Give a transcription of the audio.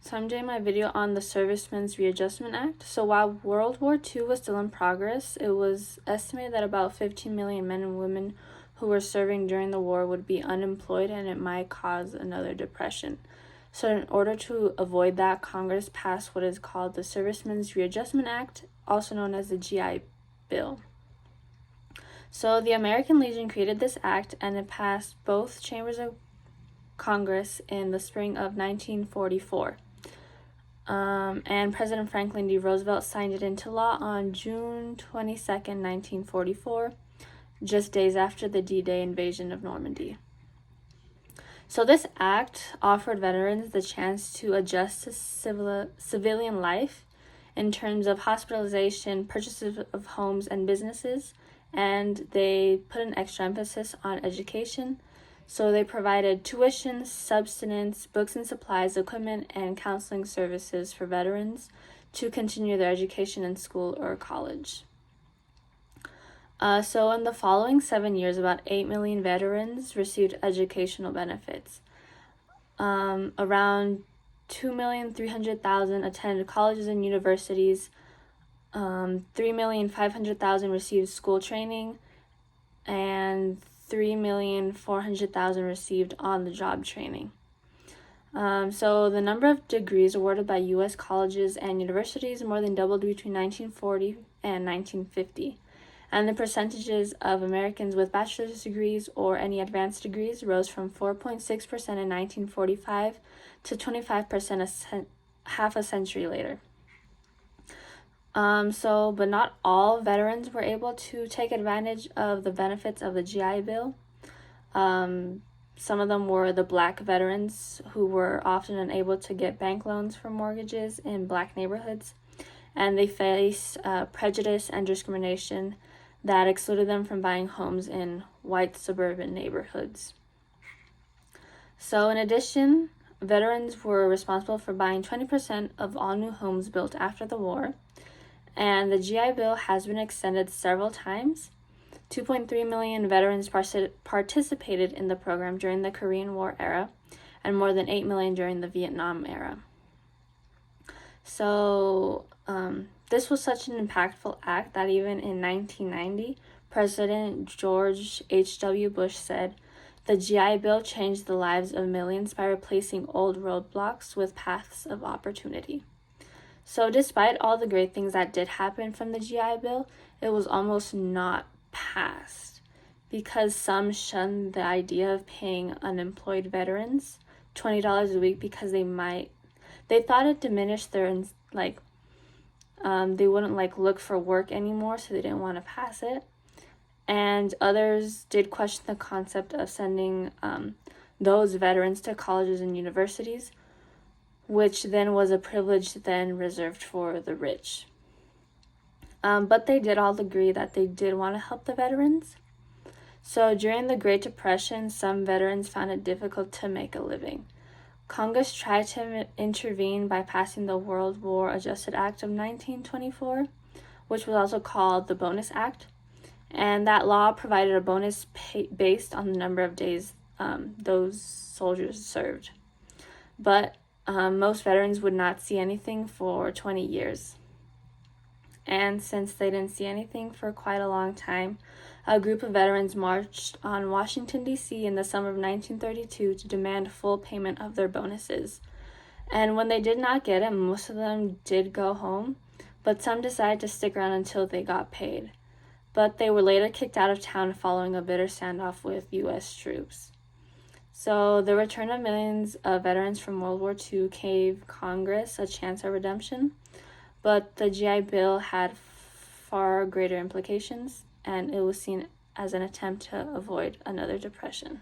So I'm doing my video on the Servicemen's Readjustment Act. So while World War II was still in progress, it was estimated that about 15 million men and women who were serving during the war would be unemployed, and it might cause another depression. So in order to avoid that, Congress passed what is called the Servicemen's Readjustment Act, also known as the GI Bill. So the American Legion created this act, and it passed both chambers of Congress in the spring of 1944. And President Franklin D. Roosevelt signed it into law on June 22nd, 1944, just days after the D-Day invasion of Normandy. So this act offered veterans the chance to adjust to civilian life in terms of hospitalization, purchases of homes and businesses, and they put an extra emphasis on education. So they provided tuition, subsistence, books and supplies, equipment, and counseling services for veterans to continue their education in school or college. So in the following 7 years, about 8 million veterans received educational benefits. Around 2,300,000 attended colleges and universities. 3,500,000 received school training, and 3,400,000 received on-the-job training. So the number of degrees awarded by U.S. colleges and universities more than doubled between 1940 and 1950. And the percentages of Americans with bachelor's degrees or any advanced degrees rose from 4.6% in 1945 to 25% half a century later. But not all veterans were able to take advantage of the benefits of the GI Bill. Some of them were the Black veterans, who were often unable to get bank loans for mortgages in Black neighborhoods, and they faced prejudice and discrimination that excluded them from buying homes in white suburban neighborhoods. So in addition, veterans were responsible for buying 20% of all new homes built after the war, and the GI Bill has been extended several times. 2.3 million veterans participated in the program during the Korean War era, and more than 8 million during the Vietnam era. So this was such an impactful act that even in 1990, President George H.W. Bush said, "The GI Bill changed the lives of millions by replacing old roadblocks with paths of opportunity." So despite all the great things that did happen from the GI Bill, it was almost not passed because some shunned the idea of paying unemployed veterans $20 a week because they thought it diminished their, they wouldn't look for work anymore, so they didn't want to pass it. And others did question the concept of sending those veterans to colleges and universities, which then was a privilege then reserved for the rich. But they did all agree that they did want to help the veterans. So during the Great Depression, some veterans found it difficult to make a living. Congress tried to intervene by passing the World War Adjusted Act of 1924, which was also called the Bonus Act. And that law provided a bonus based on the number of days those soldiers served. But most veterans would not see anything for 20 years. And since they didn't see anything for quite a long time, a group of veterans marched on Washington, D.C. in the summer of 1932 to demand full payment of their bonuses. And when they did not get it, most of them did go home, but some decided to stick around until they got paid. But they were later kicked out of town following a bitter standoff with U.S. troops. So the return of millions of veterans from World War II gave Congress a chance at redemption, but the GI Bill had far greater implications, and it was seen as an attempt to avoid another depression.